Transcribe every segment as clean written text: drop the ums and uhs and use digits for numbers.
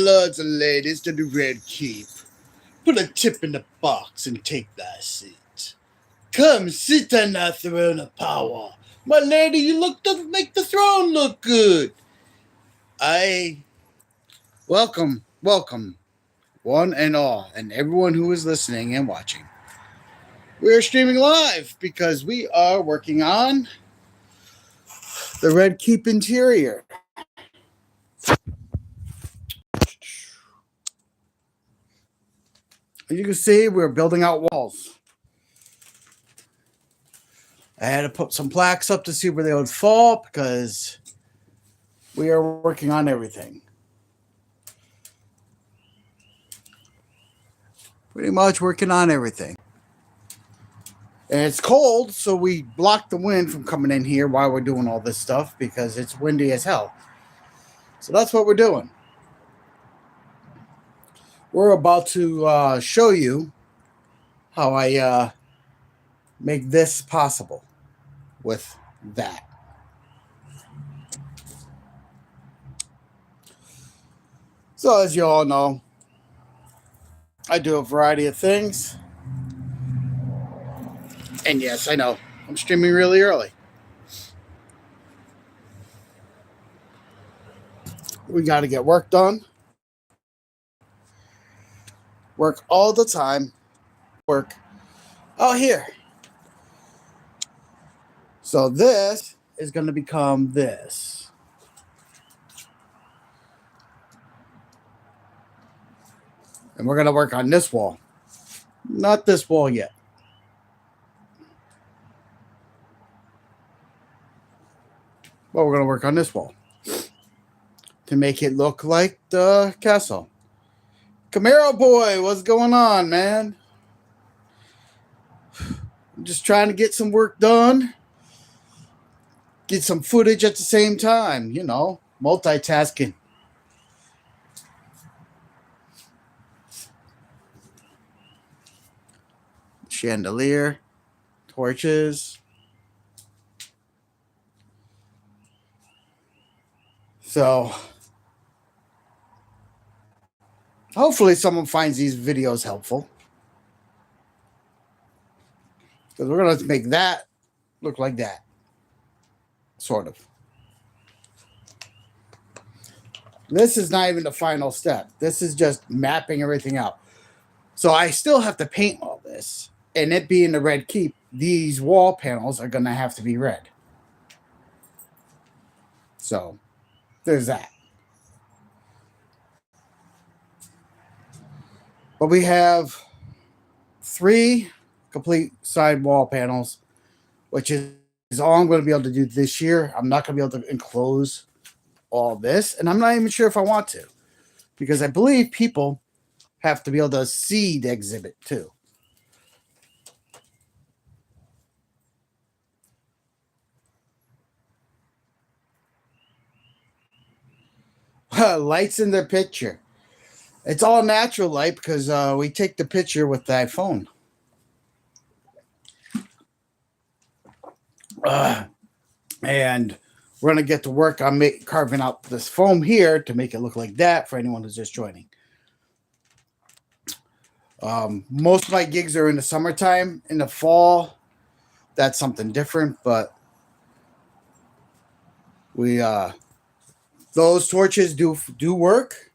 lords and ladies, to the Red Keep. Put a tip in the box and take thy seat. Come sit on thy throne of power. My lady, you look to make the throne look good. I welcome, one and all, and everyone who is listening and watching. We are streaming live because we are working on the Red Keep interior. As you can see, we're building out walls. I had to put some plaques up to see where they would fall because we are working on everything. Pretty much working on everything. And it's cold, so we block the wind from coming in here while we're doing all this stuff because it's windy as hell. So that's what we're doing. We're about to show you how I make this possible with that. So as you all know, I do a variety of things. And yes, I know, I'm streaming really early. We got to get work done. Work all the time. Work out here. So this is going to become this. And we're going to work on this wall. Not this wall yet. But we're going to work on this wall to make it look like the castle. Camaro boy, what's going on, man? I'm just trying to get some work done. Get some footage at the same time, you know, multitasking. Chandelier, torches. So hopefully someone finds these videos helpful. Because we're going to make that look like that. Sort of. This is not even the final step. This is just mapping everything out. So I still have to paint all this. And it being the Red Keep, these wall panels are going to have to be red. So there's that. But we have 3 complete side wall panels, which is all I'm going to be able to do this year. I'm not going to be able to enclose all this, and I'm not even sure if I want to, because I believe people have to be able to see the exhibit too. Lights in the picture. It's all natural light because we take the picture with the iPhone. And we're going to get to work on carving out this foam here to make it look like that for anyone who's just joining. Most of my gigs are in the summertime. In the fall, that's something different, but we those torches do work.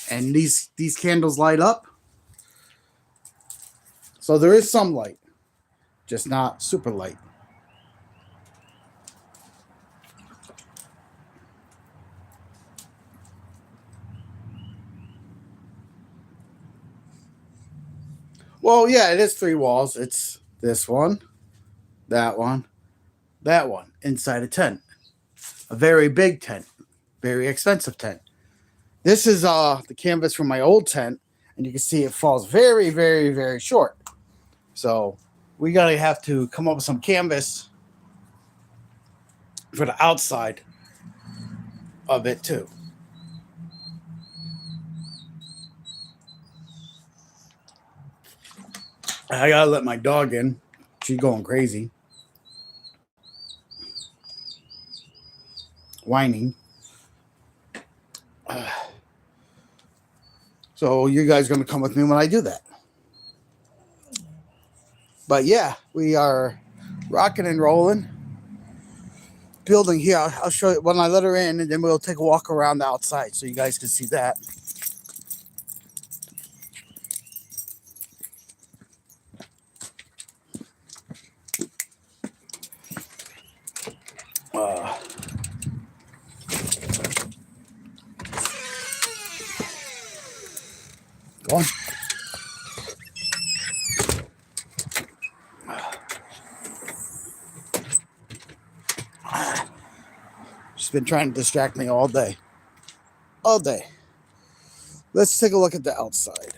And these candles light up. So there is some light, just not super light. Well, yeah, it is 3 walls. It's this one, that one, that one, inside a tent. A very big tent, very expensive tent. This is the canvas from my old tent, and you can see it falls very, very, very short. So we gotta have to come up with some canvas for the outside of it too. I gotta let my dog in. She's going crazy. Whining. So you guys are going to come with me when I do that. But yeah, we are rocking and rolling. Building here. I'll show you when I let her in, and then we'll take a walk around the outside so you guys can see that. Go on. She's been trying to distract me all day. All day. Let's take a look at the outside.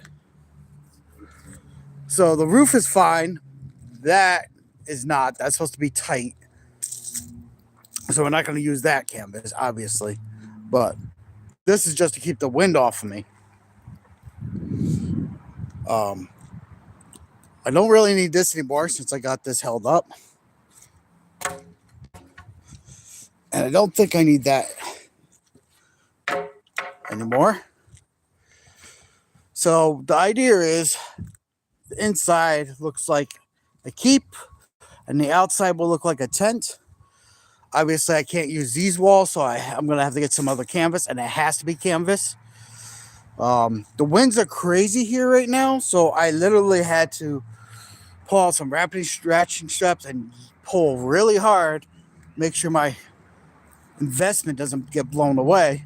So the roof is fine. That is not. That's supposed to be tight. So we're not going to use that canvas, obviously. But this is just to keep the wind off of me. I don't really need this anymore since I got this held up. And I don't think I need that anymore. So the idea is the inside looks like a keep and the outside will look like a tent. Obviously, I can't use these walls, so I'm going to have to get some other canvas, and it has to be canvas. The winds are crazy here right now, so I literally had to pull out some ratcheting straps and pull really hard, make sure my investment doesn't get blown away.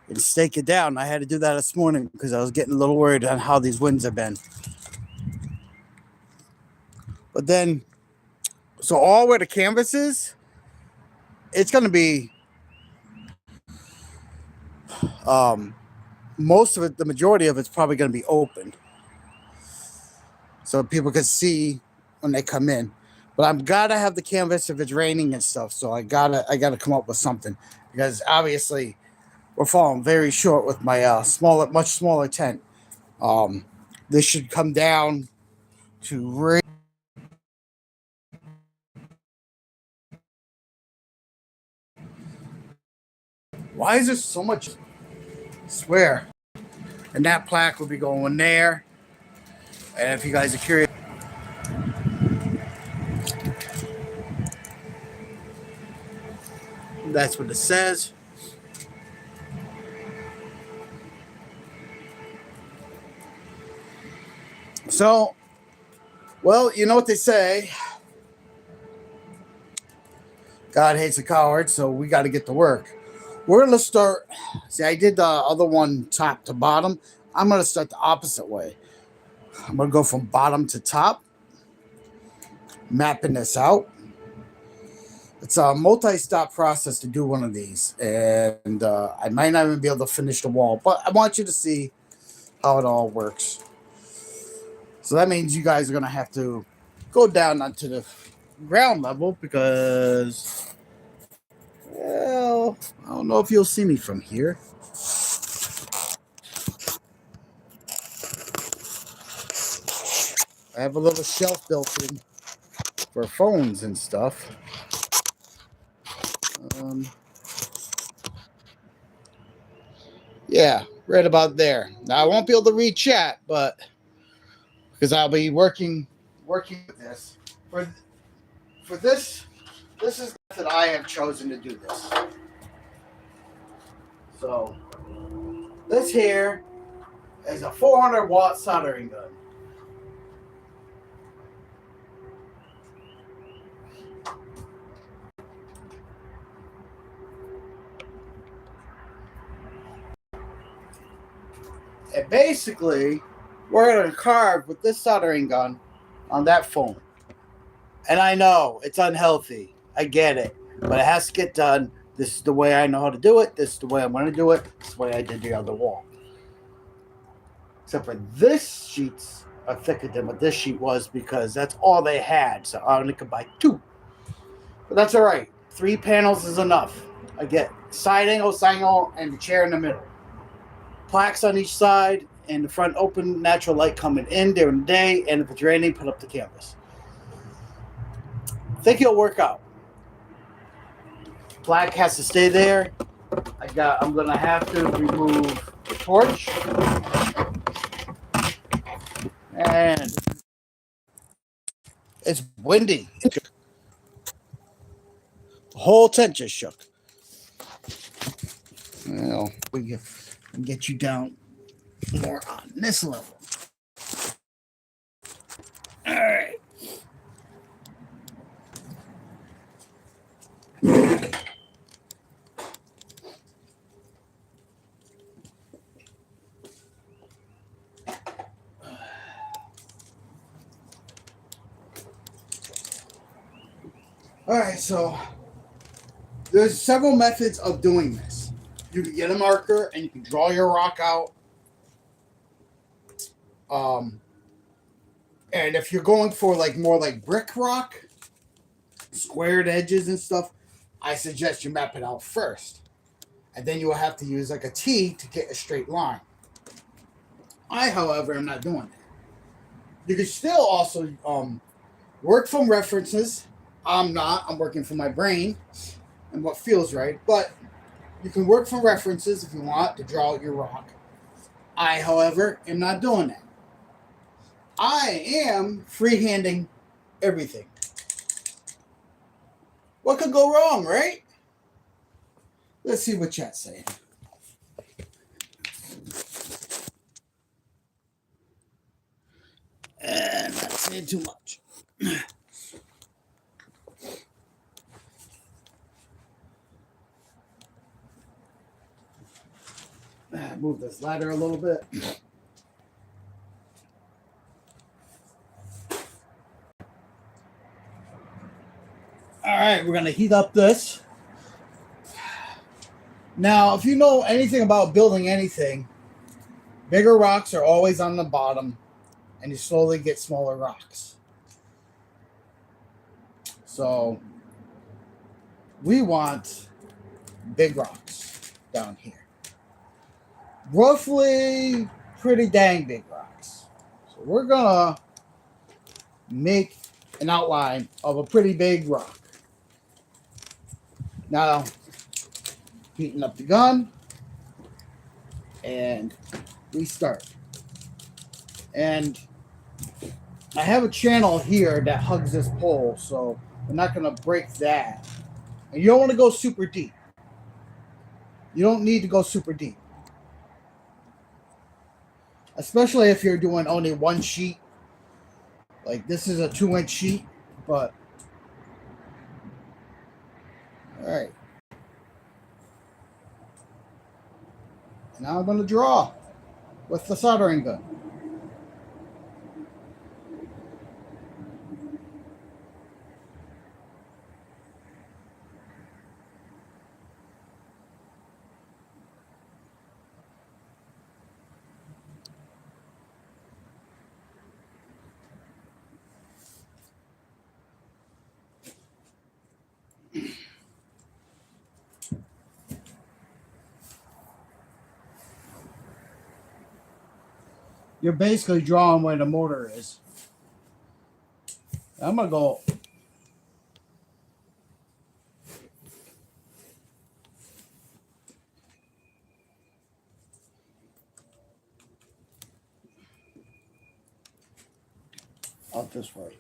And stake it down. I had to do that this morning because I was getting a little worried on how these winds have been. But then, so all where the canvas is, it's going to be, most of it, the majority of it's probably going to be open. So people can see when they come in. But I'm gotta have the canvas if it's raining and stuff. So I gotta come up with something. Because obviously we're falling very short with my much smaller tent. This should come down to why is there so much? I swear. And that plaque will be going there. And if you guys are curious, that's what it says. So, well, you know what they say. God hates a coward, so we got to get to work. We're going to start. See, I did the other one top to bottom. I'm going to start the opposite way. I'm going to go from bottom to top, mapping this out. It's a multi-stop process to do one of these, and I might not even be able to finish the wall, but I want you to see how it all works. So that means you guys are going to have to go down onto the ground level because, well, I don't know if you'll see me from here. I have a little shelf built in for phones and stuff. Yeah, right about there. Now I won't be able to read chat, but because I'll be working with this. For this is the method I have chosen to do this. So this here is a 400-watt soldering gun. And basically, we're going to carve with this soldering gun on that phone. And I know it's unhealthy. I get it. But it has to get done. This is the way I know how to do it. This is the way I'm going to do it. This is the way I did the other wall. Except for this sheets are thicker than what this sheet was because that's all they had. So I only could buy 2. But that's all right. 3 panels is enough. I get side angle, and the chair in the middle. Plaques on each side, and the front open, natural light coming in during the day, and if it's raining, put up the canvas. I think it'll work out. Black has to stay there. I'm gonna have to remove the torch. And it's windy. The whole tent just shook. Well, we can get you down more on this level. All right. All right, so there's several methods of doing this. You can get a marker and you can draw your rock out. And if you're going for like more like brick rock, squared edges and stuff, I suggest you map it out first. And then you will have to use like a T to get a straight line. I, however, am not doing that. You can still also work from references. I'm not. I'm working from my brain and what feels right. But you can work from references if you want to draw out your rock. I, however, am not doing that. I am freehanding everything. What could go wrong, right? Let's see what chat's saying. And not saying too much. Move this ladder a little bit. All right, we're going to heat up this. Now, if you know anything about building anything, bigger rocks are always on the bottom, and you slowly get smaller rocks. So, we want big rocks down here. Roughly pretty dang big rocks. So, we're going to make an outline of a pretty big rock. Now, heating up the gun, and we start. And I have a channel here that hugs this pole, so we're not going to break that. And you don't want to go super deep. You don't need to go super deep. Especially if you're doing only one sheet. Like this is a 2-inch sheet, but all right. Now I'm going to draw with the soldering gun. You're basically drawing where the motor is. I'm going to go out this way.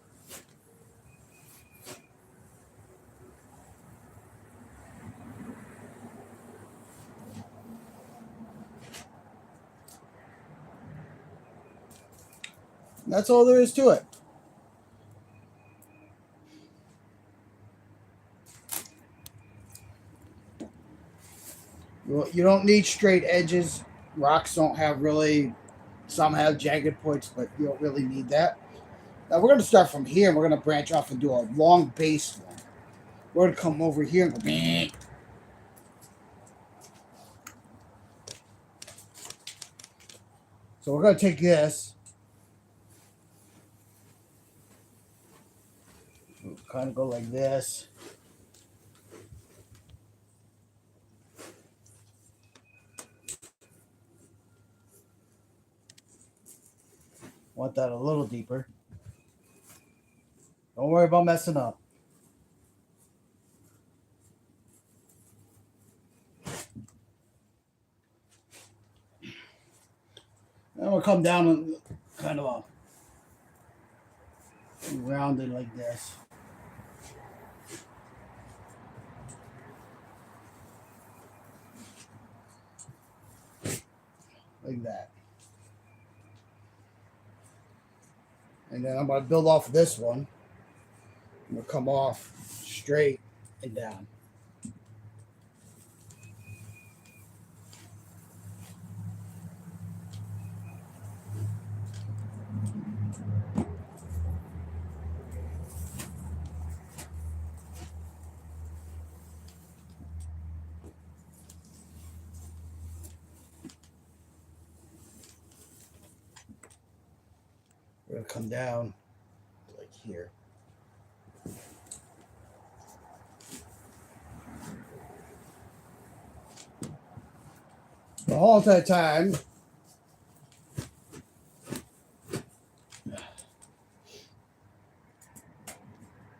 That's all there is to it. You don't need straight edges. Rocks don't have really, some have jagged points, but you don't really need that. Now we're going to start from here and we're going to branch off and do a long base one. We're going to come over here and go, meh. So we're going to take this. We'll kind of go like this. Want that a little deeper. Don't worry about messing up. gonna come down and kind of round it like this. Like that. And then I'm gonna build off this one. I'm gonna come off straight and down. We're gonna come down like here. The whole entire time,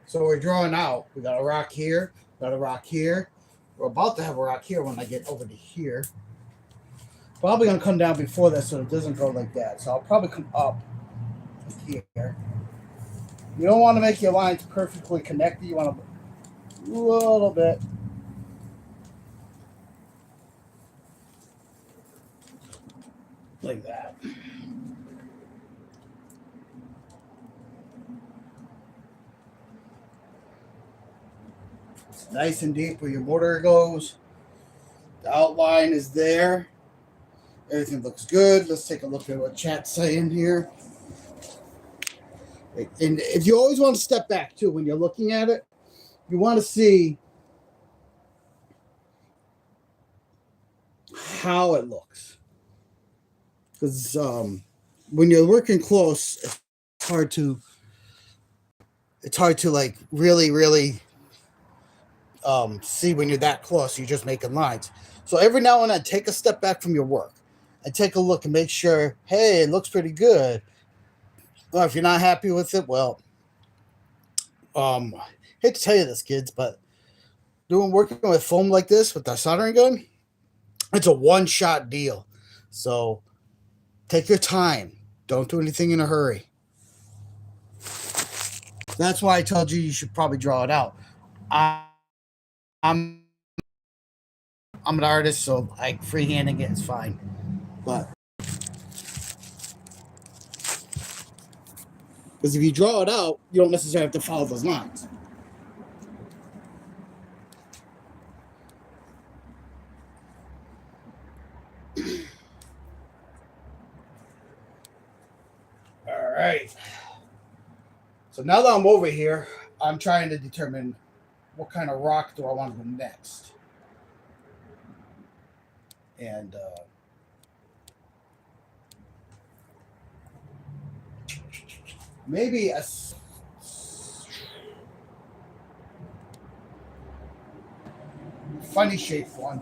so we're drawing out. We got a rock here, got a rock here. We're about to have a rock here when I get over to here. Probably gonna come down before that so it doesn't go like that. So I'll probably come up here. You don't want to make your lines perfectly connected. You want to a little bit. Like that. It's nice and deep where your mortar goes. The outline is there. Everything looks good. Let's take a look at what chat's saying here. And if you always want to step back too when you're looking at it, you want to see how it looks. Because when you're working close, it's hard to like really see when you're that close. You're just making lines. So every now and then, take a step back from your work and take a look and make sure, hey, it looks pretty good. Well, if you're not happy with it, well, hate to tell you this, kids, but working with foam like this with the soldering gun, it's a one-shot deal. So take your time. Don't do anything in a hurry. That's why I told you should probably draw it out. I'm an artist, so like freehanding it is fine. But because if you draw it out, you don't necessarily have to follow those lines. All right. So now that I'm over here, I'm trying to determine what kind of rock do I want to go next. And maybe a funny shaped one.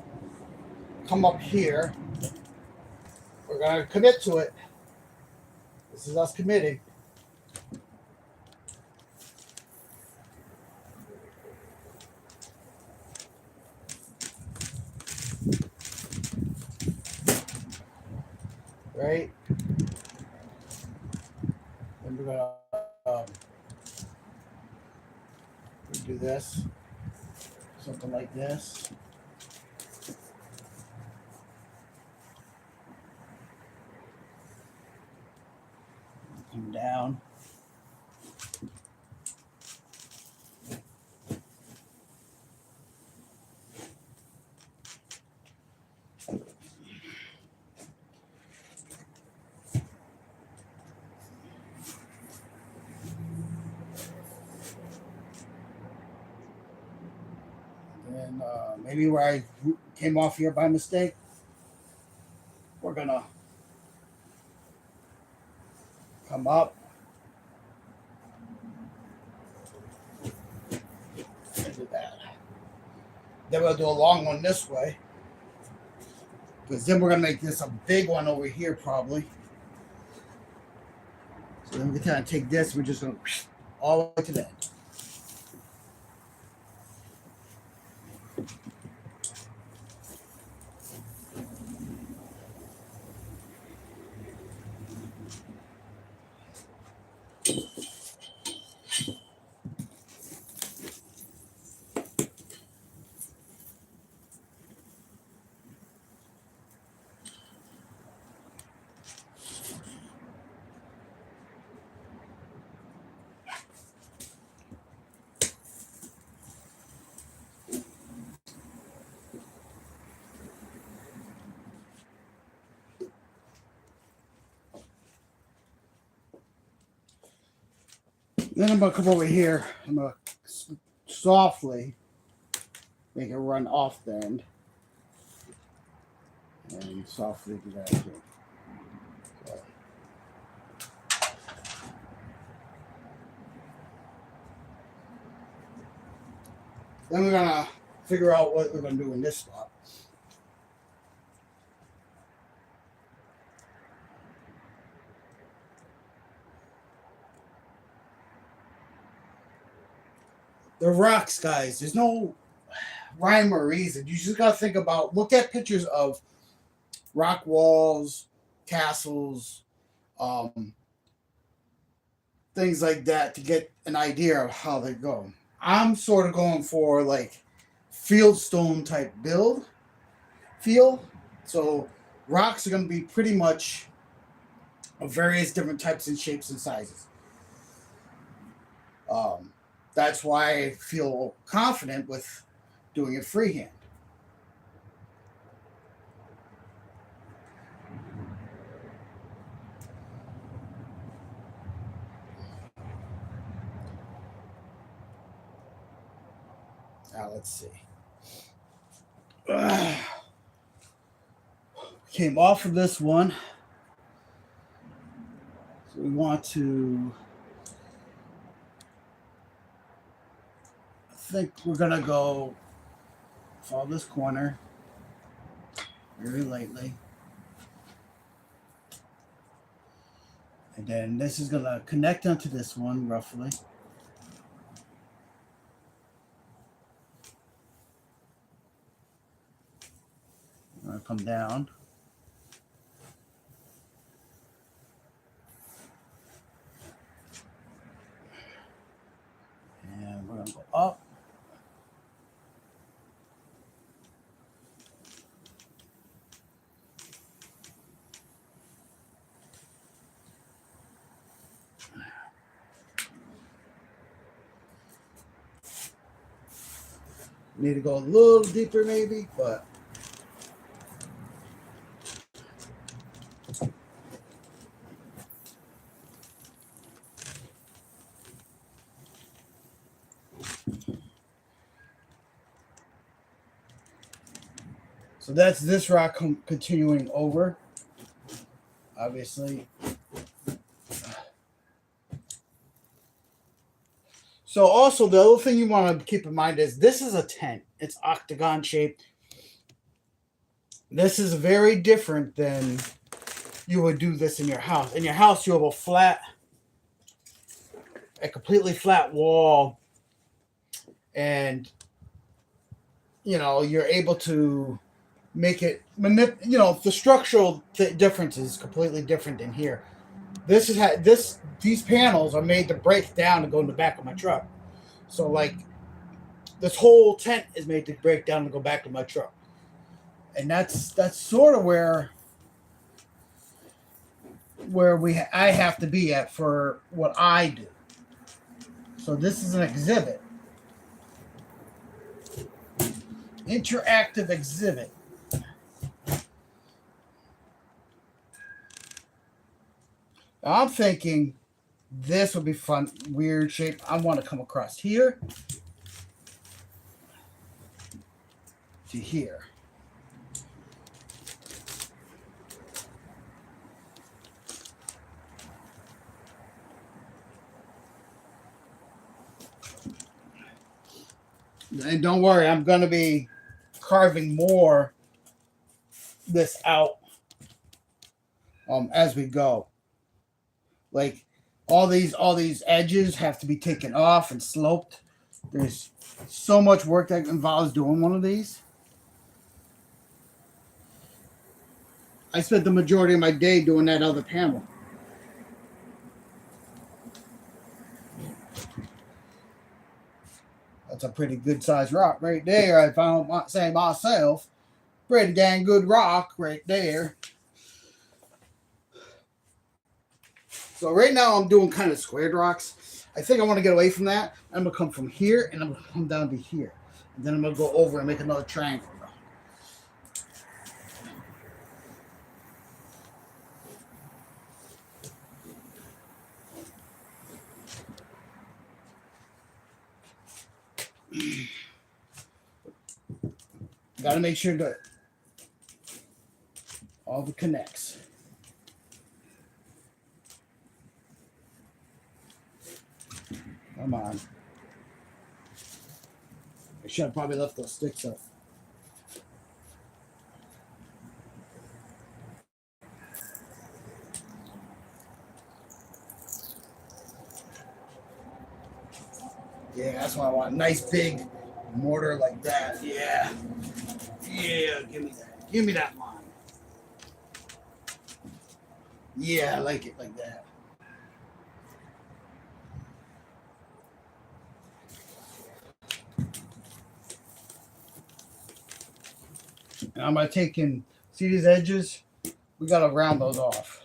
Come up here. We're going to commit to it. This is us committing. Right? And we're going to do this. Something like this. Come down. And maybe where I came off here by mistake, we're gonna come up and do that. Then we'll do a long one this way, because then we're gonna make this a big one over here probably. So then we kind of take this, we're just gonna all the way to the end. Then I'm gonna come over here. I'm gonna softly make it run off the end, and softly do that too. So. Then we're gonna figure out what we're gonna do in this spot. The rocks, guys. There's no rhyme or reason. You just gotta think about. Look at pictures of rock walls, castles, um, things like that to get an idea of how they go. I'm sort of going for like fieldstone type build feel. So rocks are going to be pretty much of various different types and shapes and sizes. That's why I feel confident with doing it freehand. Now let's see. Came off of this one. So we want to, I think we're going to go follow this corner very lightly. And then this is going to connect onto this one roughly. I'm going to come down. And we're going to go up. Need to go a little deeper maybe, but so that's this rock continuing over, obviously. So also the other thing you want to keep in mind is this is a tent. It's octagon shaped. This is very different than you would do this in your house. In your house, you have a completely flat wall, and you're able to make it. The structural difference is completely different in here. These panels are made to break down and go in the back of my truck. So like this whole tent is made to break down and go back to my truck. And that's sort of where I have to be at for what I do. So this is an exhibit. Interactive exhibit. I'm thinking this would be fun, weird shape. I want to come across here to here. And don't worry, I'm going to be carving more this out as we go. Like all these edges have to be taken off and sloped. There's so much work that involves doing one of these. I spent the majority of my day doing that other panel. That's a pretty good sized rock right there. If I don't say myself, pretty dang good rock right there. So right now I'm doing kind of squared rocks. I think I want to get away from that. I'm going to come from here and I'm going to come down to here. And then I'm going to go over and make another triangle. Got to make sure that all the connects. Come on. I should have probably left those sticks up. Yeah, that's what I want. Nice big mortar like that. Yeah. Yeah, give me that. Give me that line. Yeah, I like it like that. And I'm going to take in, see these edges? We got to round those off.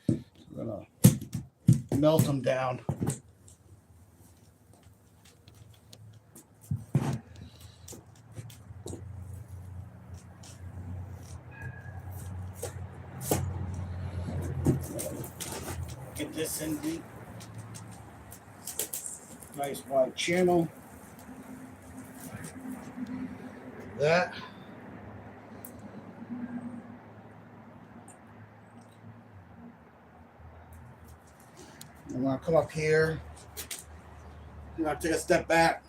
We're going to melt them down. Get this in deep. Nice wide channel. That. I'm going to come up here. I'm going to take a step back.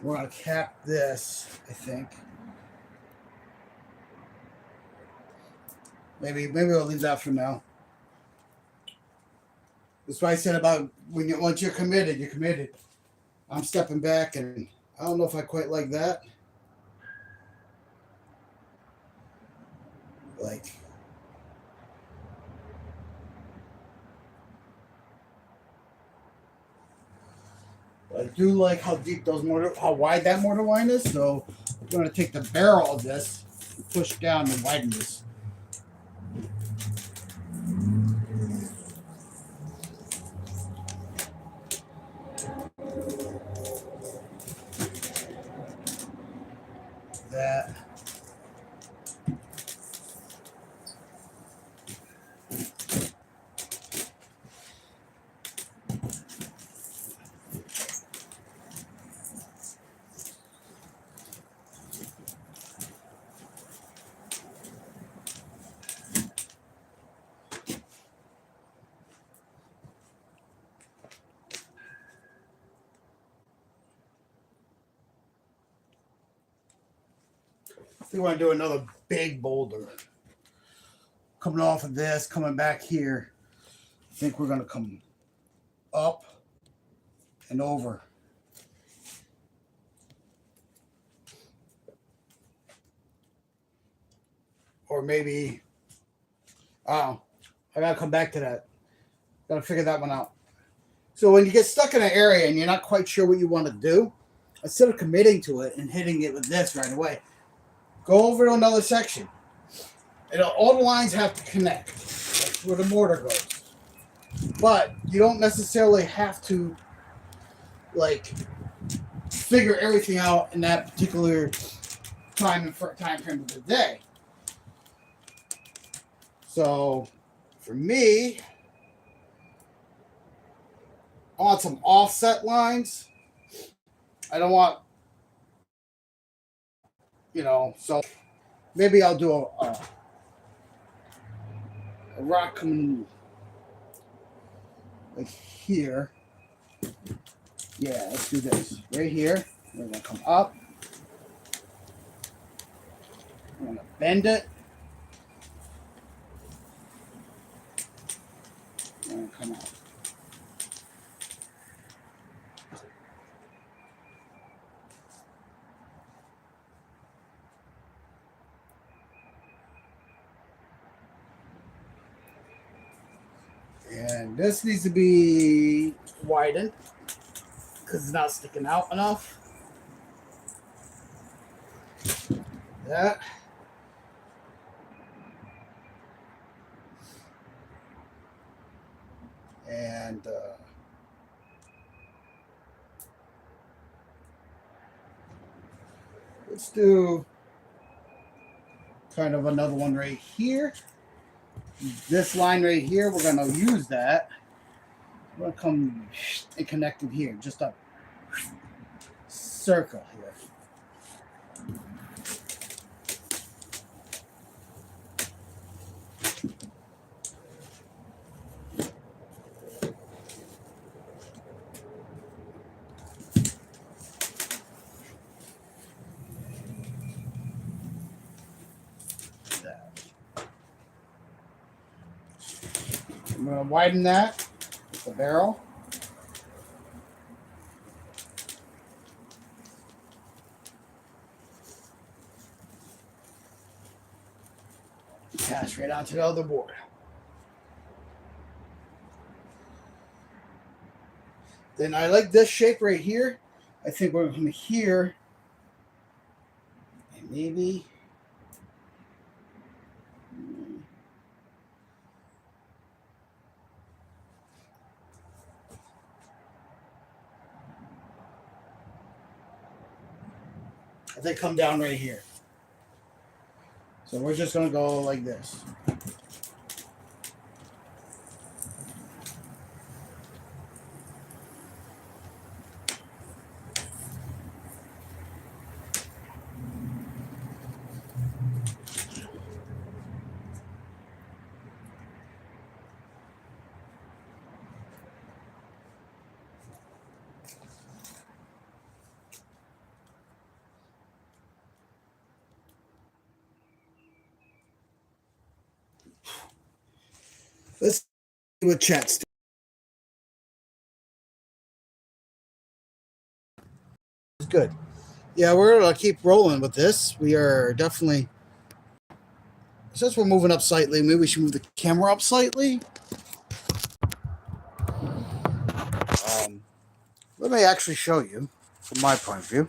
We're going to cap this, I think. Maybe we'll leave that for now. That's why I said about once you're committed, you're committed. I'm stepping back, and I don't know if I quite like that. Like, I do like how deep how wide that mortar line is. So I'm going to take the barrel of this and push down and widen this. That. We want to do another big boulder. Coming off of this, coming back here. I think we're going to come up and over. Or maybe, I got to come back to that. Got to figure that one out. So when you get stuck in an area and you're not quite sure what you want to do, instead of committing to it and hitting it with this right away, go over to another section. And all the lines have to connect. That's where the mortar goes. But you don't necessarily have to, like, figure everything out in that particular time frame of the day. So, for me, I want some offset lines. I don't want, so maybe I'll do a rock coming like here. Yeah, let's do this. Right here. We're going to come up. I'm going to bend it. And come out. And this needs to be widened because it's not sticking out enough. that. And let's do kind of another one right here. This line right here, we're going to use that. We're going to come and connect it here. Just a circle here. I'm going to widen that with the barrel. Pass right onto the other board. Then I like this shape right here. I think we're going to come here and maybe they come down right here. So we're just going to go like this. Let's see what chat's doing. It's good. Yeah, we're going to keep rolling with this. We are definitely, since we're moving up slightly, maybe we should move the camera up slightly. Let me actually show you from my point of view.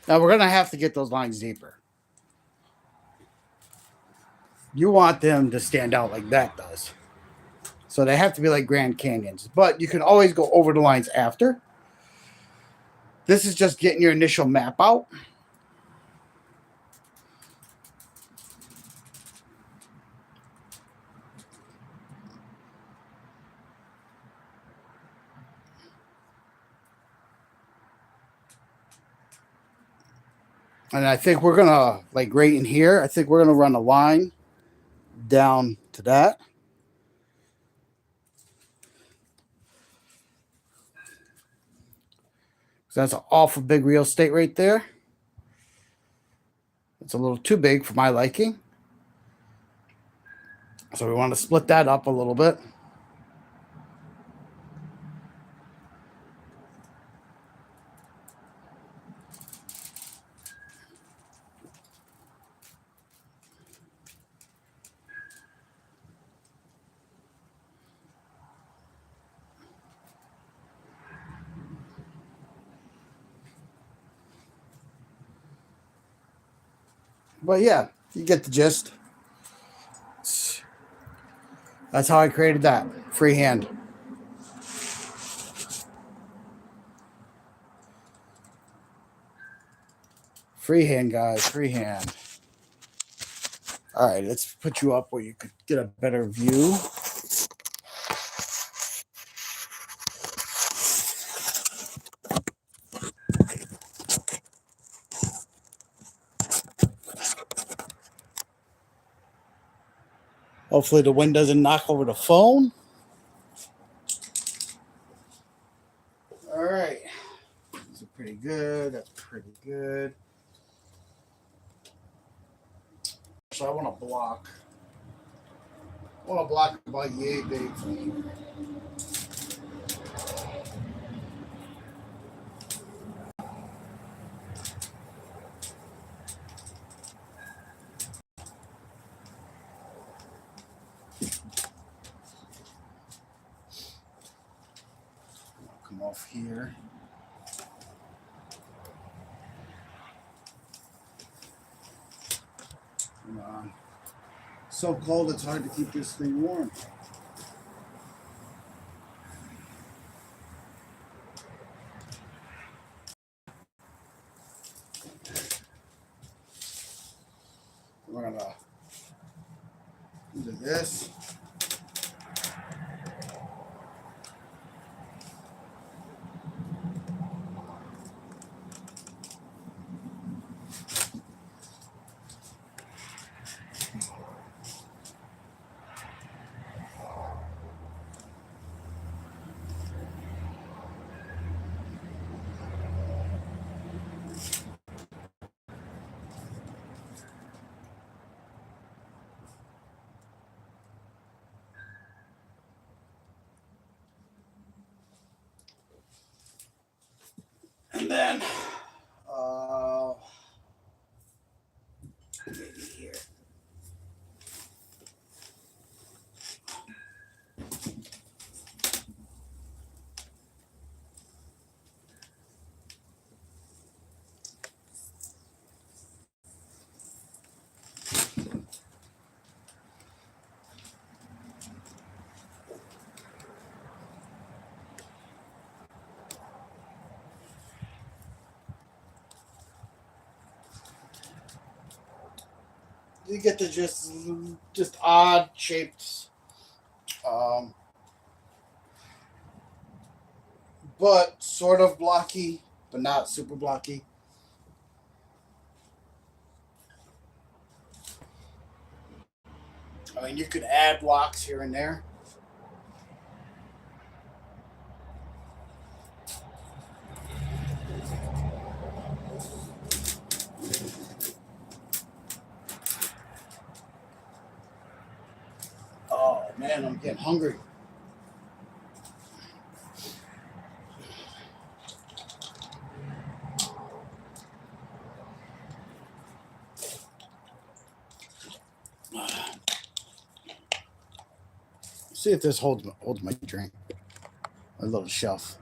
Now we're going to have to get those lines deeper. You want them to stand out like that does. So they have to be like Grand Canyons. But you can always go over the lines after. This is just getting your initial map out. And I think we're going to, like right in here, I think we're going to run a line down to that. So that's an awful big real estate right there. It's a little too big for my liking. So we want to split that up a little bit. But yeah, you get the gist. That's how I created that. Freehand. Freehand, guys. Freehand. All right, let's put you up where you could get a better view. Hopefully the wind doesn't knock over the phone. All right. That's pretty good. That's pretty good. So I want to block. I want to block about yay big from here. shelf here. Come on. So cold, it's hard to keep this thing warm. We're gonna do this. And then, maybe here. You get the just odd shaped, but sort of blocky, but not super blocky. I mean, you could add blocks here and there. Oh man, I'm getting hungry. See if this holds my drink. A little shelf.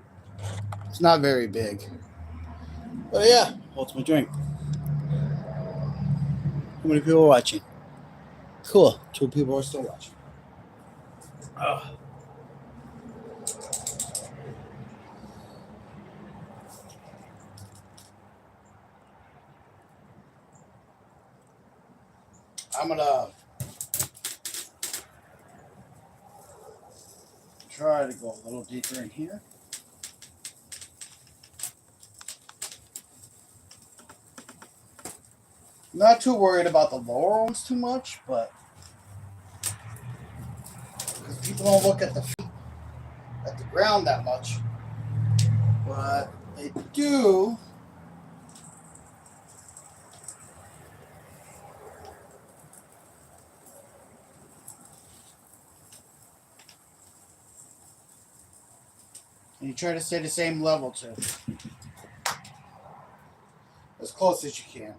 It's not very big, but yeah, holds my drink. How many people are watching? Cool. 2 people are still watching. I'm gonna try to go a little deeper in here. Not too worried about the lower ones too much, but because people don't look at the ground that much, but they do. And you try to stay the same level too, as close as you can.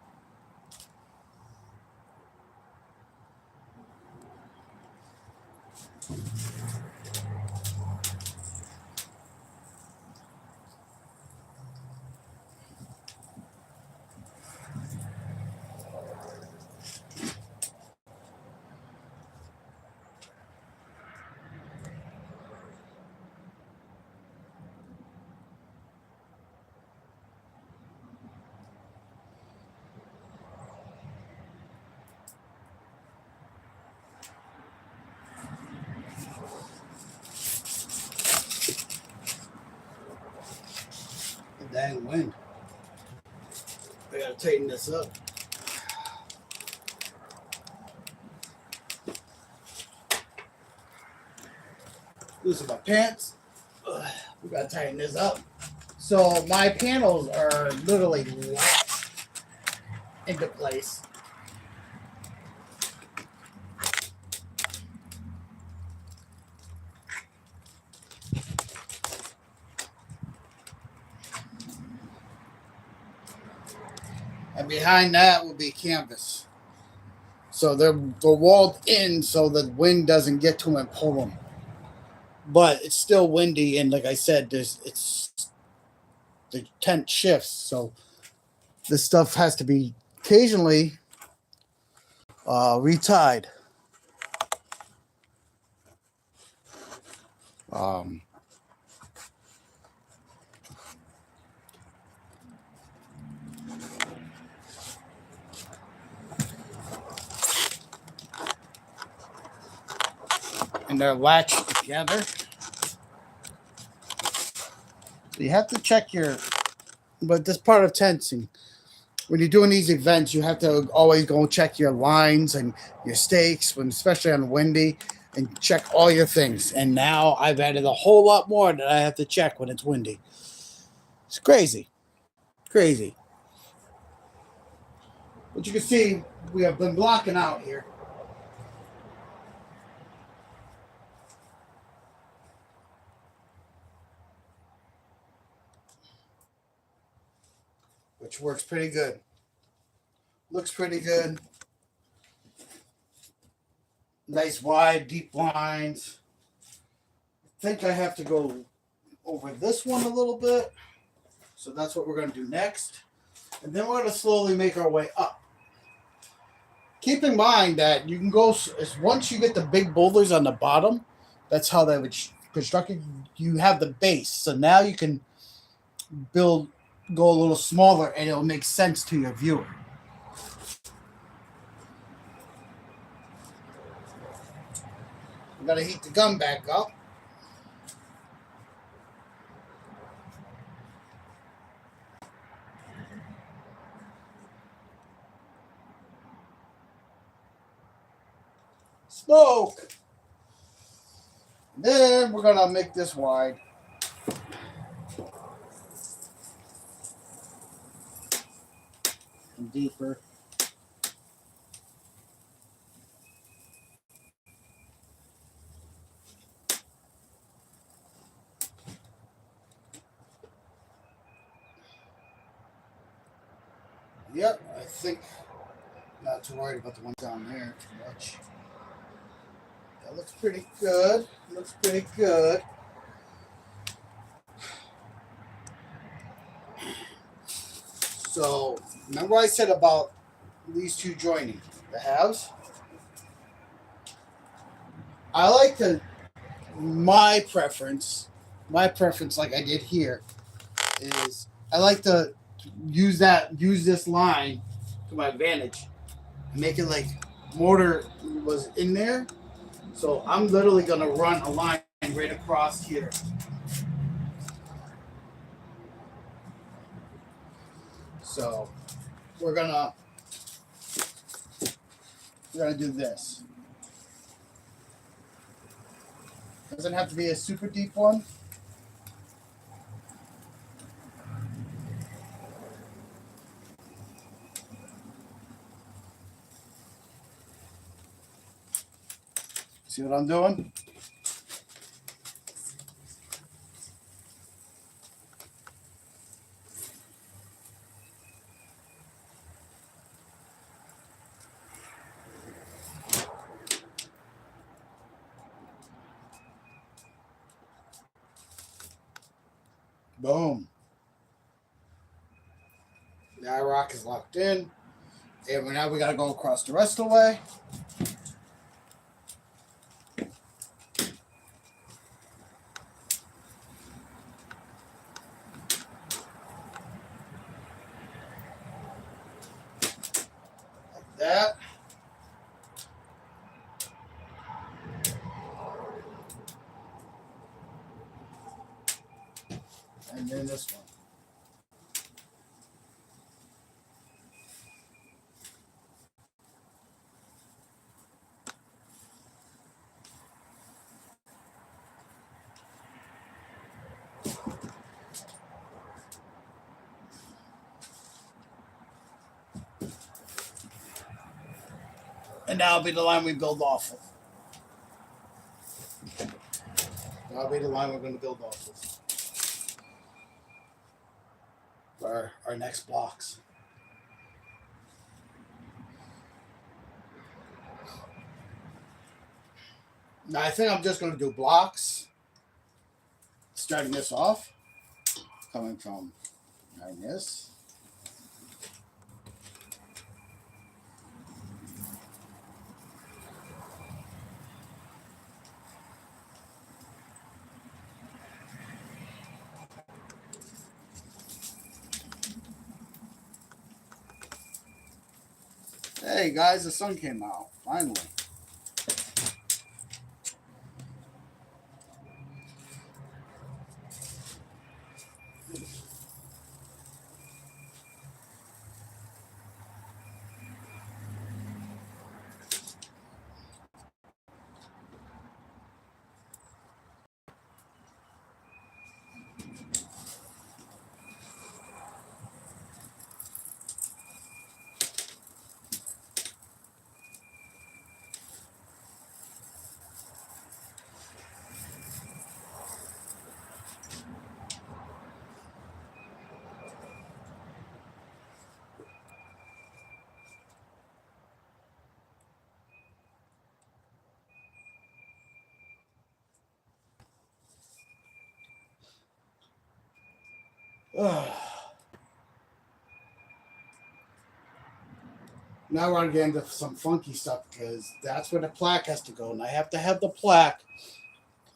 Dang wind. I gotta tighten this up. Losing my pants. We gotta tighten this up. So my panels are literally locked into place. And behind that will be canvas. So they're walled in so the wind doesn't get to them and pull them. but it's still windy, and like I said, it's the tent shifts, so this stuff has to be occasionally retied. Um, and they're latched together. So you have to check your, but this part of tensing. When you're doing these events, you have to always go and check your lines and your stakes, when especially on windy, and check all your things. And now I've added a whole lot more that I have to check when it's windy. It's crazy, crazy. But you can see we have been blocking out here. Which works pretty good. Looks pretty good. Nice wide, deep lines. I think I have to go over this one a little bit. So that's what we're going to do next. And then we're going to slowly make our way up. Keep in mind that you can go, once you get the big boulders on the bottom, that's how they would construct it. You have the base. So now you can go a little smaller, and it'll make sense to your viewer. I'm going to heat the gun back up. Smoke. Then we're going to make this wide. And deeper. Yep, I think not too worried about the one down there too much. That looks pretty good. Looks pretty good. So, remember I said about these two joining the halves? I like to, my preference, like I did here, is I like to use this line to my advantage. Make it like mortar was in there. So I'm literally gonna run a line right across here. So we're gonna do this. Doesn't have to be a super deep one. See what I'm doing? Boom. That rock is locked in. And now we gotta go across the rest of the way. Like that. And then this one. And that'll be the line we build off of. That'll be the line we're going to build off of. For our next blocks. Now I think I'm just going to do blocks starting this off, coming from this. Hey guys, the sun came out finally. Now we're going to get into some funky stuff because that's where the plaque has to go. And I have to have the plaque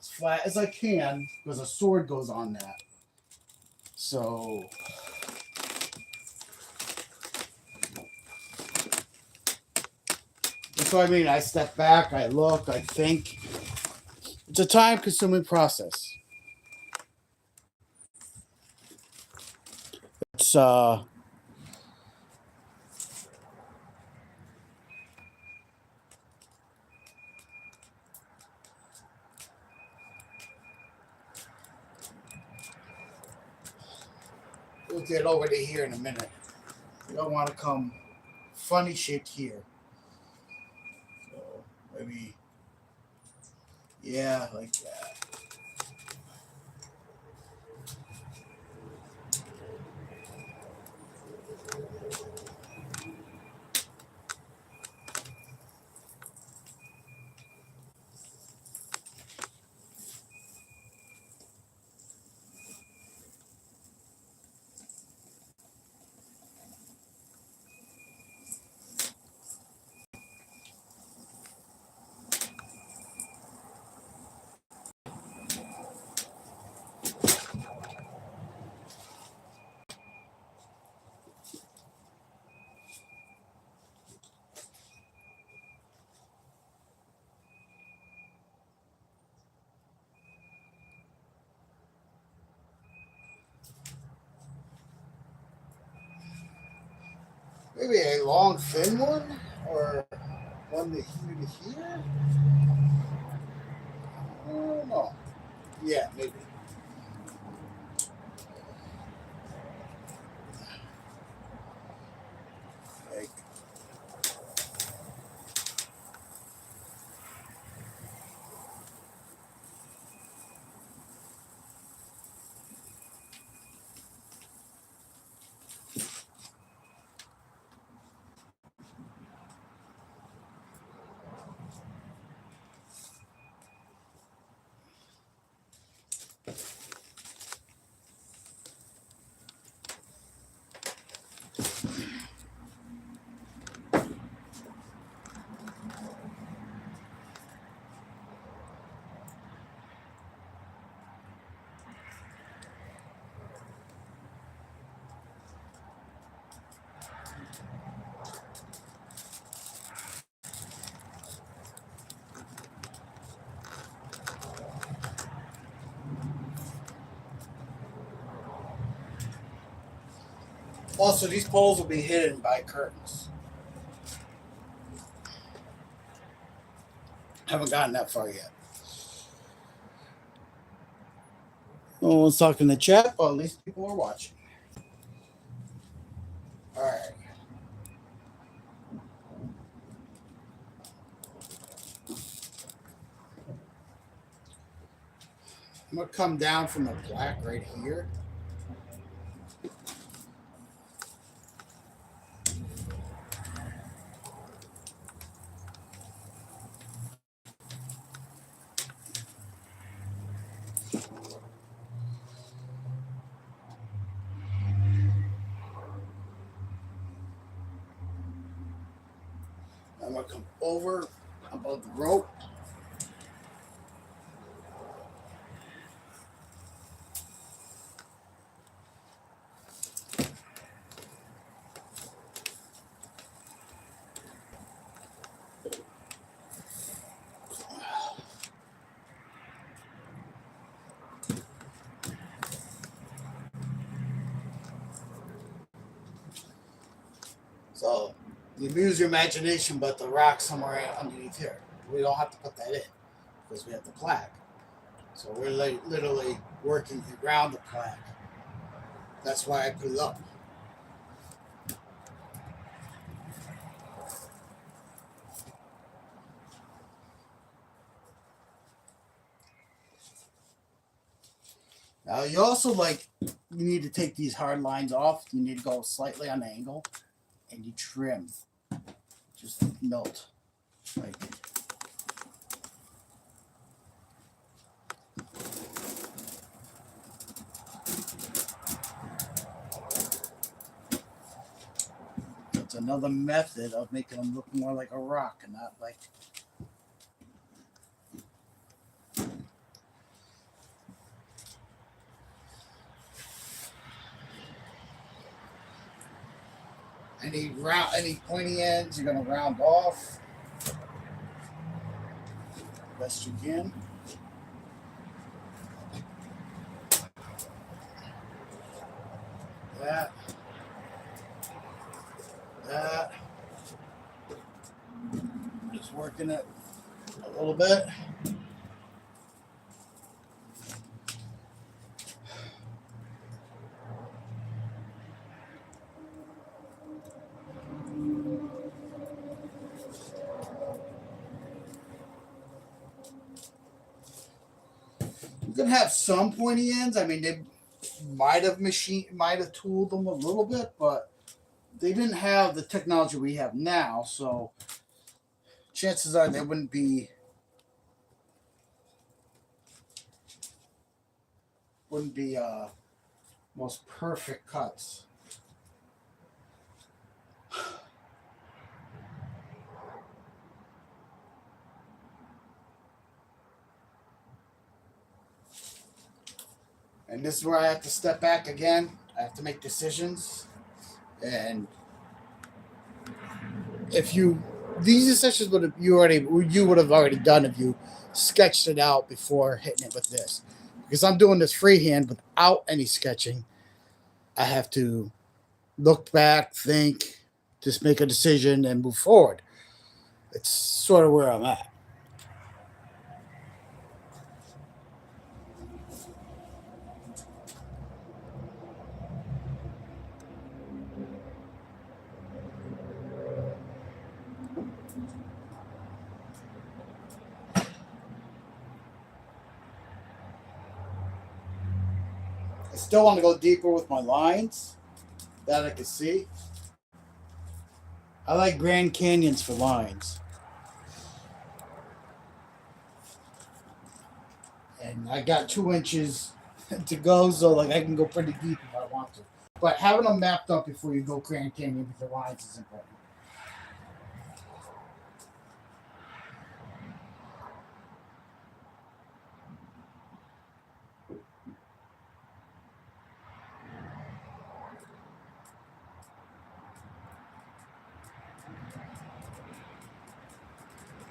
as flat as I can because a sword goes on that. So that's what I mean. I step back, I look, I think. It's a time-consuming process. It's we'll get over to here in a minute. You don't want to come funny shaped here. So maybe, yeah, like that. Maybe a long, thin one, or one to here to here. I don't know. Yeah, maybe. Like, also, these poles will be hidden by curtains. Haven't gotten that far yet. No one's talking in the chat, but at least people are watching. All right. I'm going to come down from the black right here. I'm going to come over above the rope. So you use your imagination, but the rock's somewhere underneath here. We don't have to put that in because we have the plaque. So we're literally working around the plaque. That's why I put it up. Now you also you need to take these hard lines off. You need to go slightly on the angle, and you trim. Just melt. Like it's another method of making them look more like a rock and not like. Any pointy ends, you're gonna round off best you can. That. Just working it a little bit. You can have some pointy ends. I mean, they might have tooled them a little bit, but they didn't have the technology we have now, so chances are they wouldn't be most perfect cuts. And this is where I have to step back again. I have to make decisions. And if these decisions you would have already done if you sketched it out before hitting it with this. Because I'm doing this freehand without any sketching. I have to look back, think, just make a decision and move forward. It's sort of where I'm at. I still want to go deeper with my lines that I can see. I like Grand Canyons for lines. And I got 2 inches to go, so I can go pretty deep if I want to. But having them mapped up before you go Grand Canyon with the lines is important.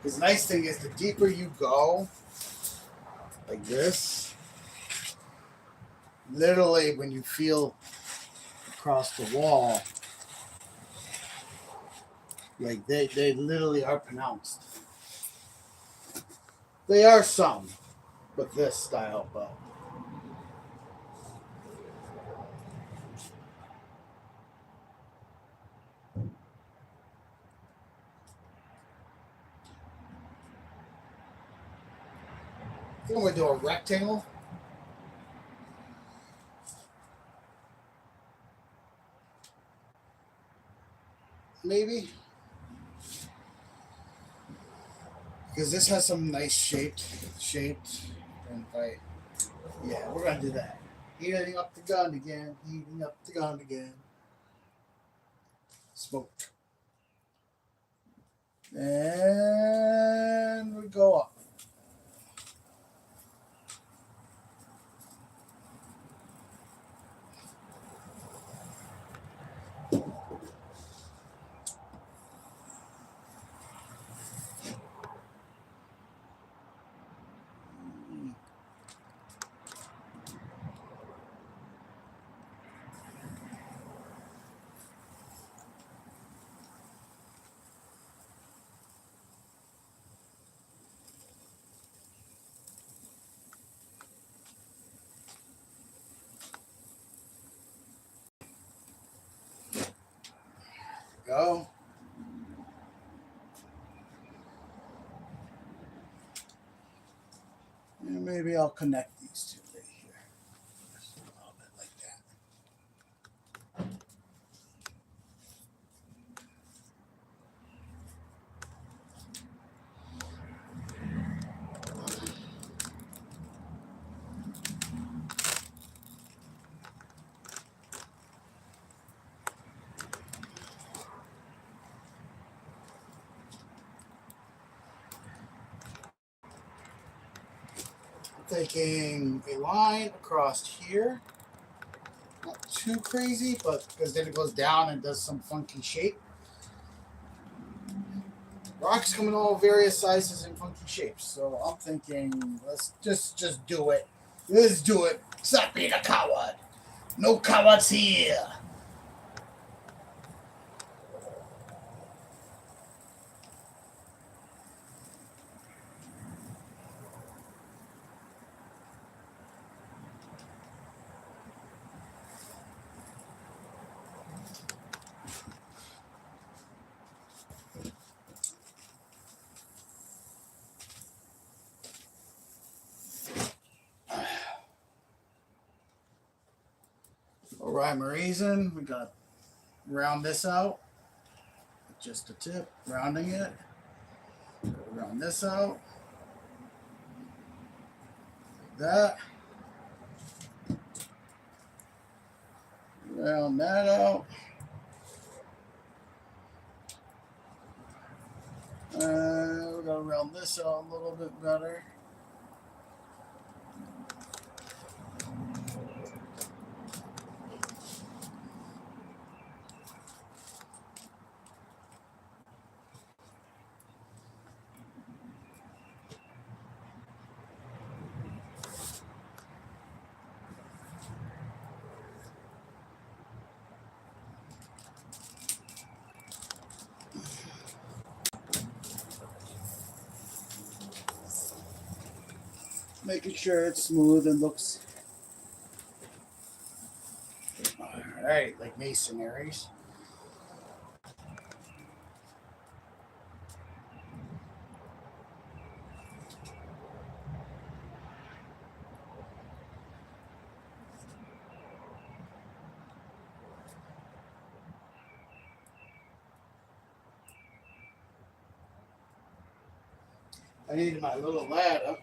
The nice thing is the deeper you go, like this, literally when you feel across the wall, they literally are pronounced. They are some with this style, but I think I'm gonna do a rectangle. Maybe. Because this has some nice shaped. And yeah, we're gonna do that. Heating up the gun again. Heating up the gun again. Smoke. And we go up. Go. And maybe I'll connect these two right here. Just a little bit like that. Taking a line across here. Not too crazy, but because then it goes down and does some funky shape. Rocks come in all various sizes and funky shapes. So I'm thinking, let's just do it. Let's do it. Stop being a coward. No cowards here. For rhyme or reason, we got round this out. Just a tip, rounding it. Round this out. Like that. Round that out. We're gonna round this out a little bit better. Making sure it's smooth and looks alright, like masonaries. I needed my little ladder.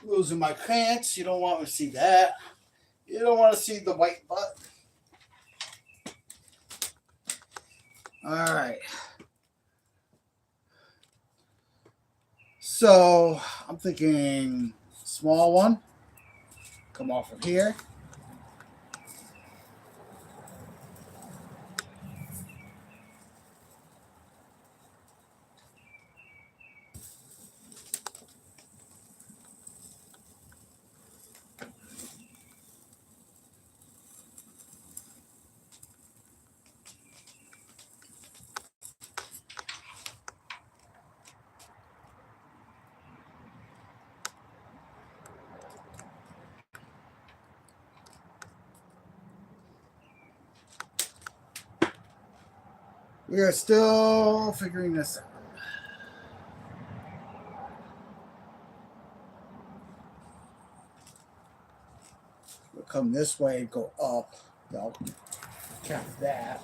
Losing my pants. You don't want to see that. You don't want to see the white butt. Alright. So I'm thinking small one. Come off of here. We are still figuring this out. We'll come this way and go up. I'll cap that.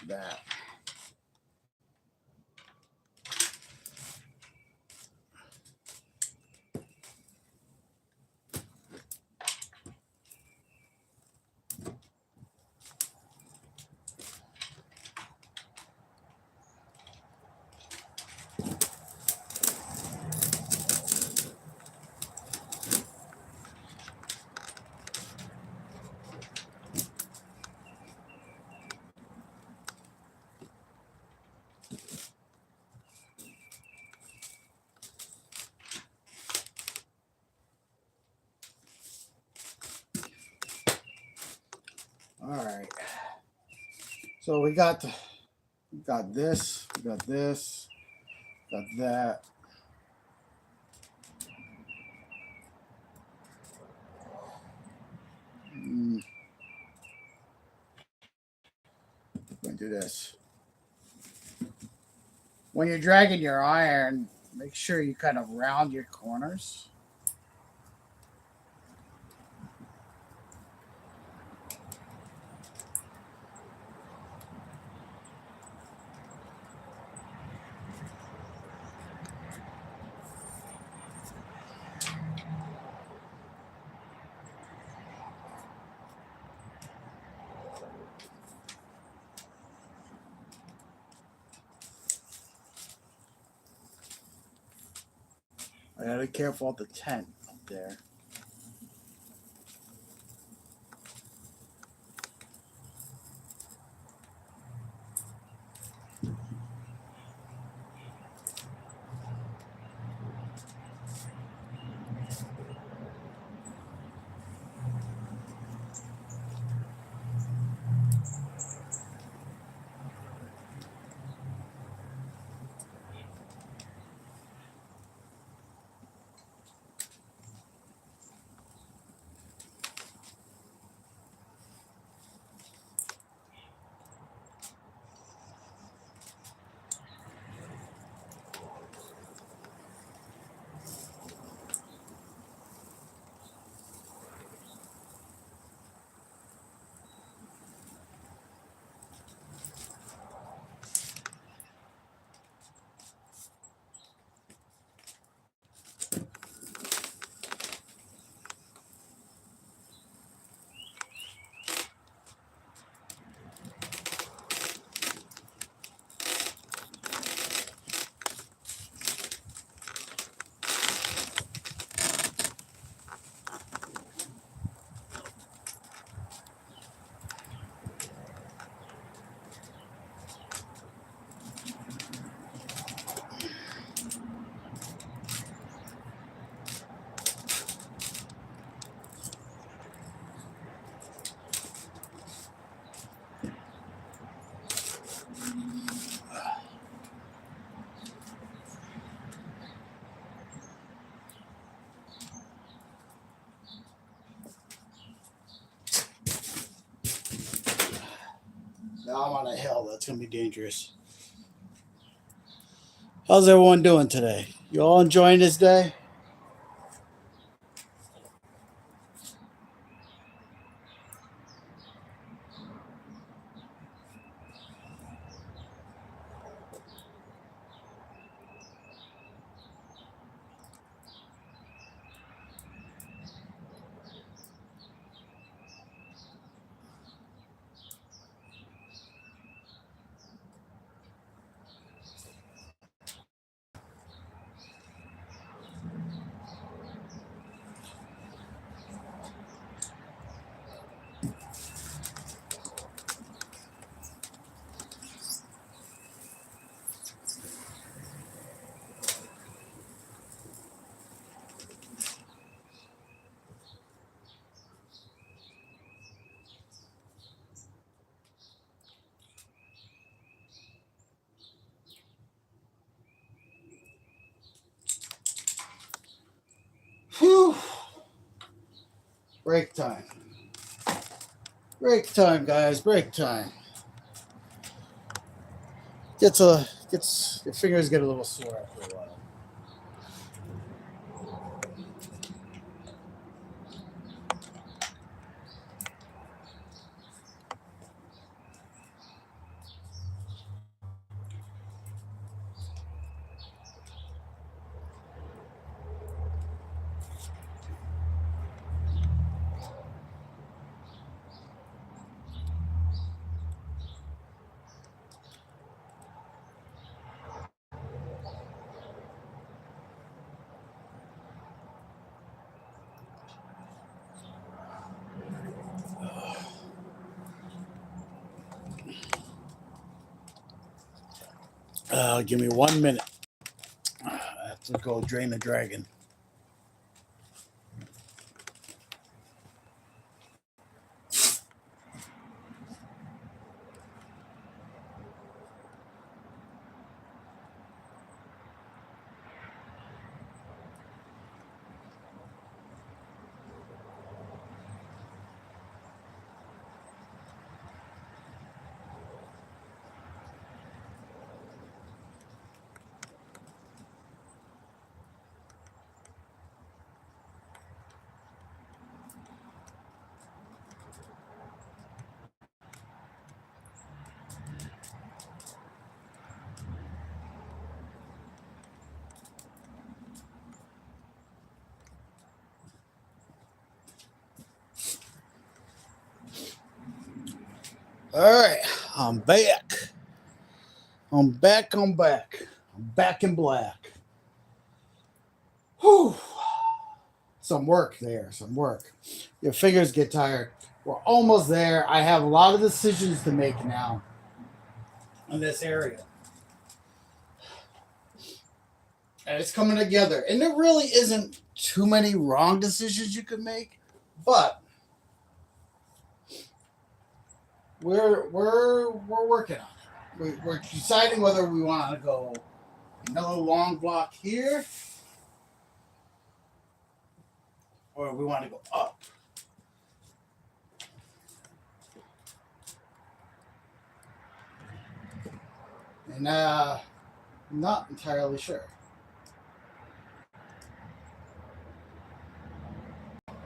that. All right. So we got this, we got this, got that. I'm gonna do this. When you're dragging your iron, make sure you kind of round your corners. I gotta be careful of the tent up there. Now I'm on a hill. That's gonna be dangerous. How's everyone doing today? You all enjoying this day? Whew. Break time. Break time, guys. Break time. Gets your fingers get a little sore after a while. Give me 1 minute. I have to go drain the dragon. All right, I'm back. I'm back. I'm back in black. Whew. Some work there. Some work. Your fingers get tired. We're almost there. I have a lot of decisions to make now in this area. And it's coming together. And there really isn't too many wrong decisions you could make, but we're working on it. We're deciding whether we want to go another long block here or we want to go up. And I'm not entirely sure.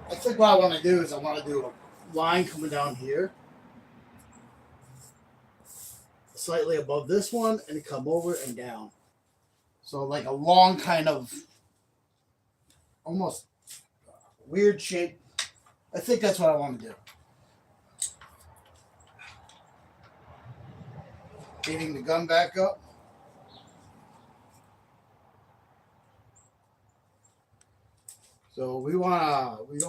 I think what I want to do is I want to do a line coming down here, slightly above this one, and come over and down. So like a long kind of almost weird shape. I think that's what I want to do. Heating the gun back up. So we don't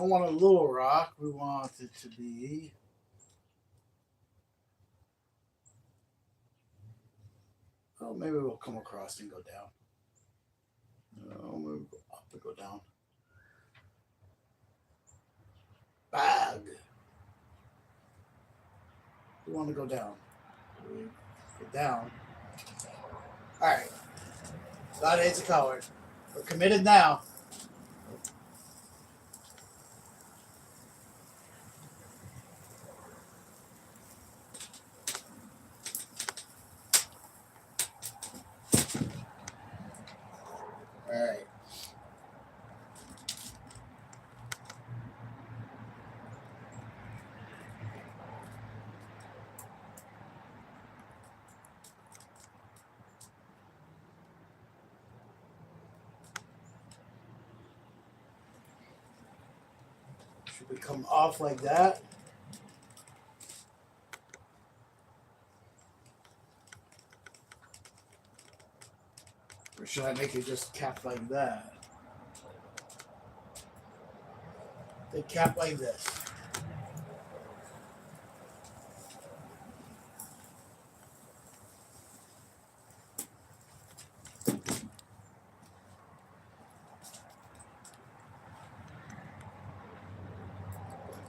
want a little rock. We want it to be maybe we'll come across and go down. No, maybe go up and go down. Bag. We want to go down. We go down. All right. God hates a coward. We're committed now. All right. Should we come off like that? Or should I make it just cap like that? They cap like this.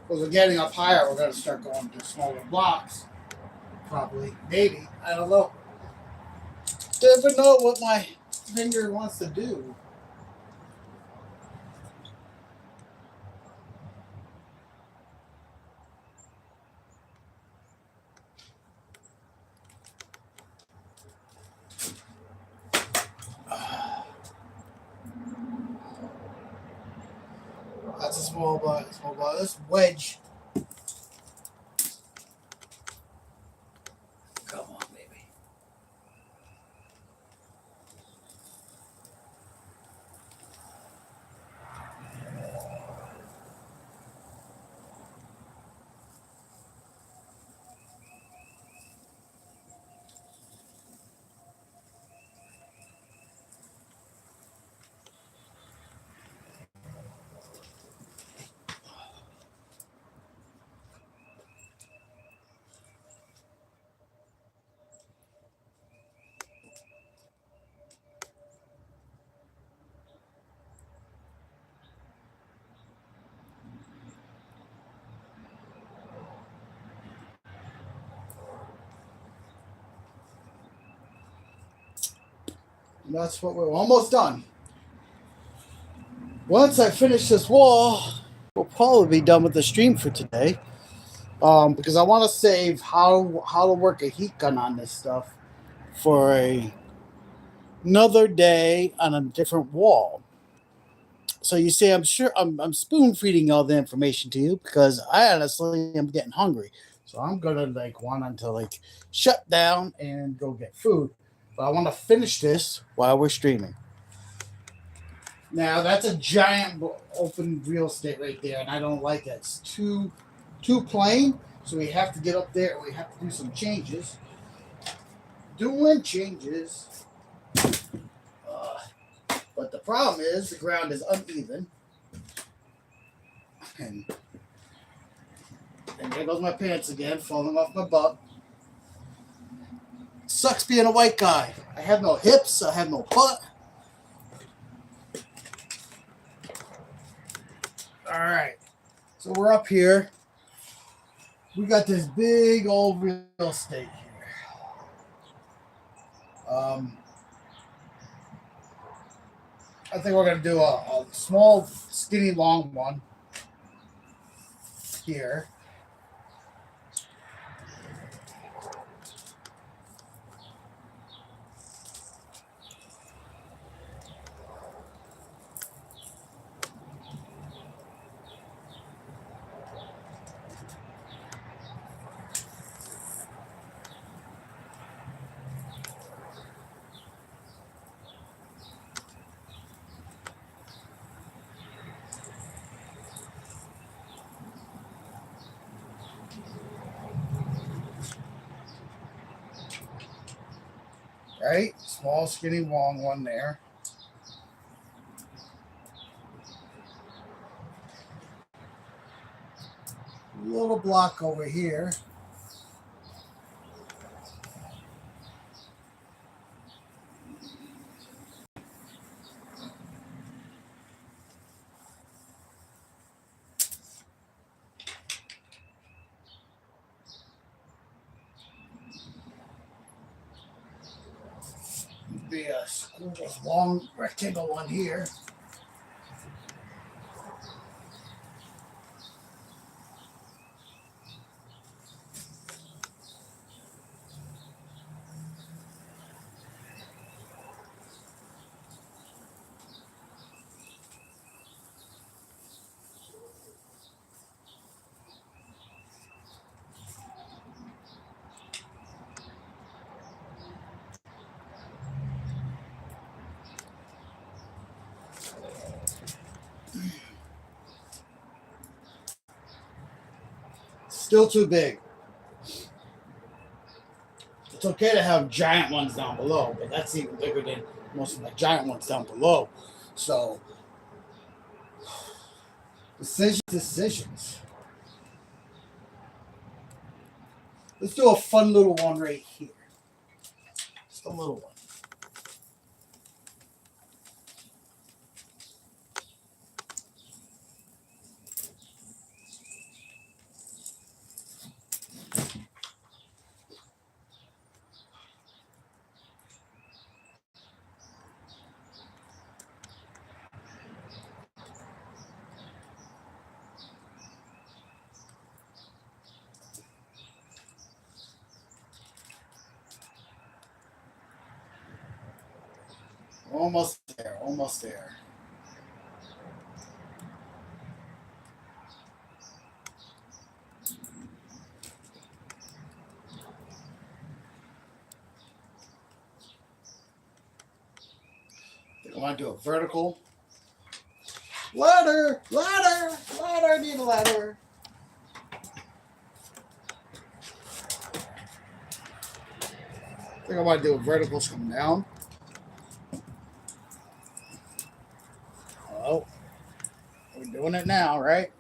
Because we're getting up higher, we're going to start going to smaller blocks. Probably. Maybe. I don't know. Never know what my finger wants to do. That's a small block. Small block. This wedge. Come on, baby. And that's what we're almost done. Once I finish this wall, we'll probably be done with the stream for today. Because I want to save how to work a heat gun on this stuff for another day on a different wall. So you see, I'm spoon feeding all the information to you because I honestly am getting hungry. So I'm gonna want to shut down and go get food. But I want to finish this while we're streaming. Now that's a giant open real estate right there, and I don't like that. It's too plain. So we have to get up there. We have to do some changes. Doing changes. But the problem is the ground is uneven. And there goes my pants again, falling off my butt. Sucks being a white guy. I have no hips. I have no butt. All right. So we're up here. We got this big old real estate here. I think we're going to do a small, skinny, long one here. Right? Small, skinny, long one there. A little block over here. Be a long rectangle one here. Still too big. It's okay to have giant ones down below, but that's even bigger than most of my giant ones down below. So, decisions. Let's do a fun little one right here. Just a little one. Almost there, almost there. I want to do a vertical. Ladder, ladder, ladder, I need a ladder. I think I want to do a vertical come down. Oh, we're doing it now, right?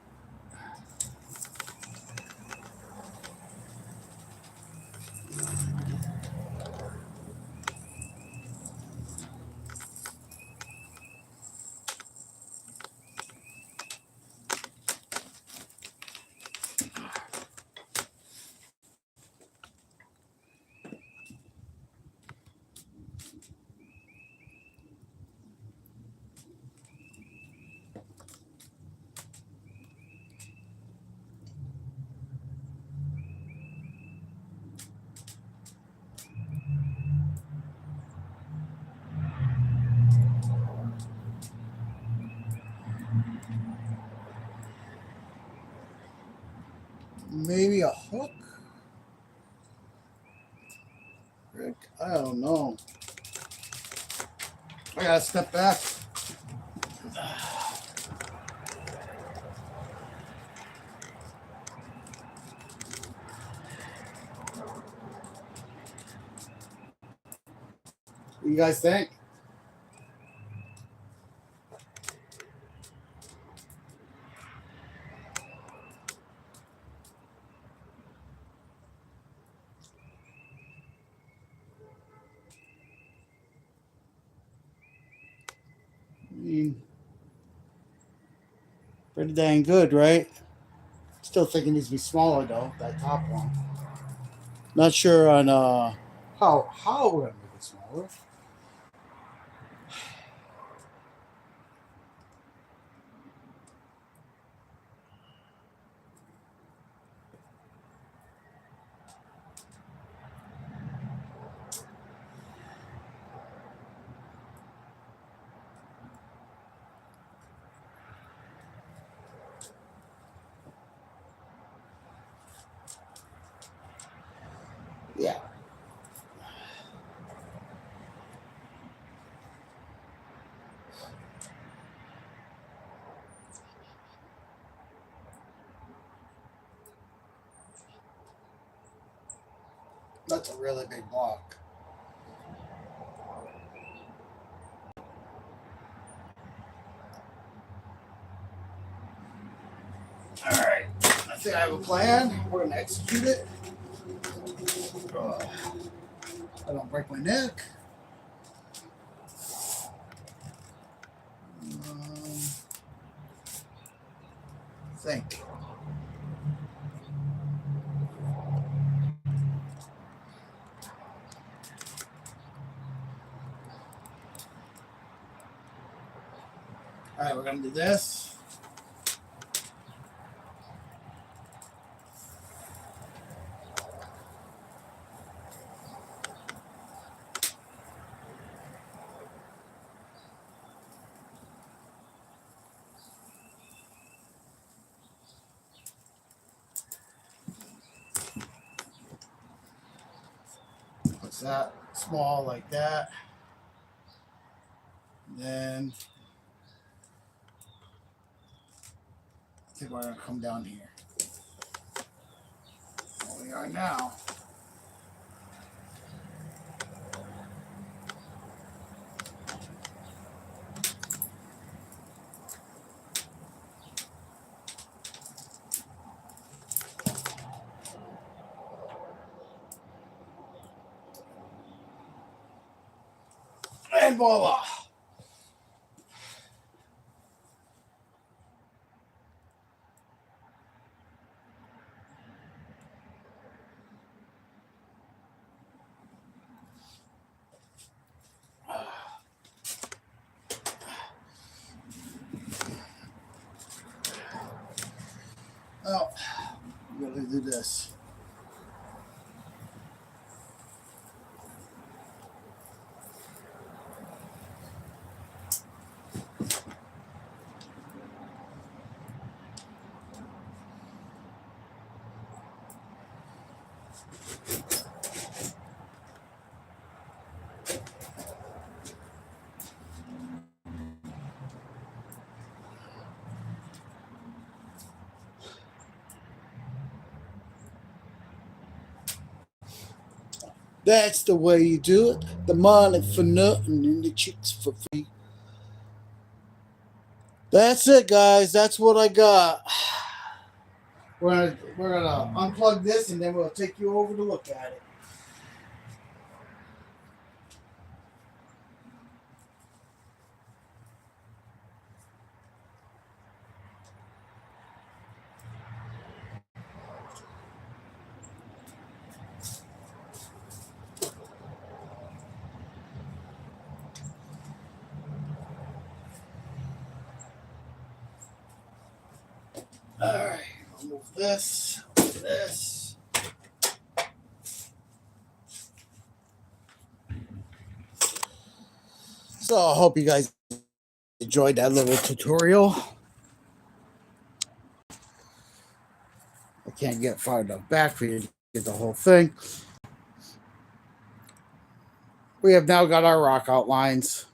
maybe a hook? Rick, I don't know. I gotta step back. What do you guys think? I mean, pretty dang good, right? Still think it needs to be smaller though, that top one. Not sure on how we're gonna make it smaller. Yeah. That's a really big block. Alright. I think I have a plan. We're gonna execute it. I don't break my neck. Think. Alright, we're gonna do this. Puts that small like that. And then I think we're gonna come down here. Where we are now. And voila. Well, we gotta do this. That's the way you do it. The money for nothing and the chicks for free. That's it, guys. That's what I got. We're gonna unplug this and then we'll take you over to look at it. All right, I'll move this. So I hope you guys enjoyed that little tutorial. I can't can't get far enough back for you to get the whole thing. We have now got our rock outlines.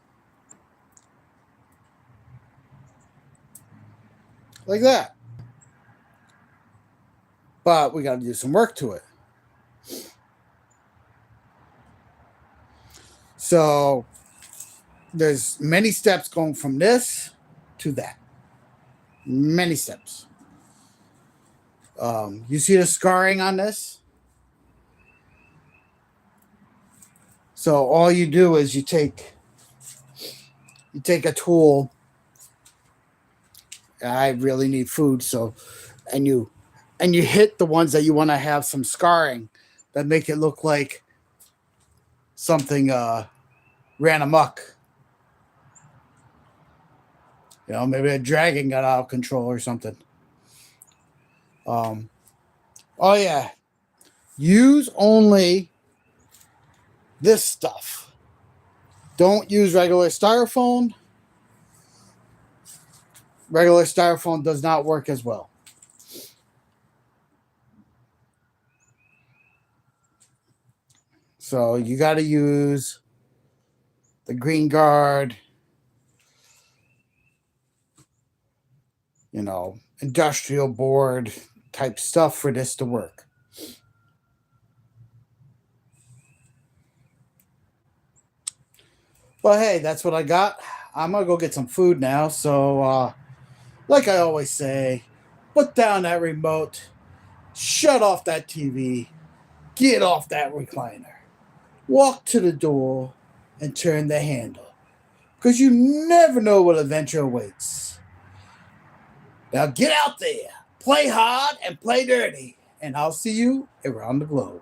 Like that. But we got to do some work to it. So there's many steps going from this to that. Many steps. You see the scarring on this? So all you do is you take a tool. I really need food, so and you hit the ones that you want to have some scarring that make it look like something ran amok. You know, maybe a dragon got out of control or something. Oh yeah. Use only this stuff. Don't use regular styrofoam. Regular styrofoam does not work as well. So you got to use the green guard, you know, industrial board type stuff for this to work. Well, hey, that's what I got. I'm going to go get some food now. So, like I always say, put down that remote, shut off that TV, get off that recliner, walk to the door, and turn the handle. Because you never know what adventure awaits. Now get out there, play hard, and play dirty. And I'll see you around the globe.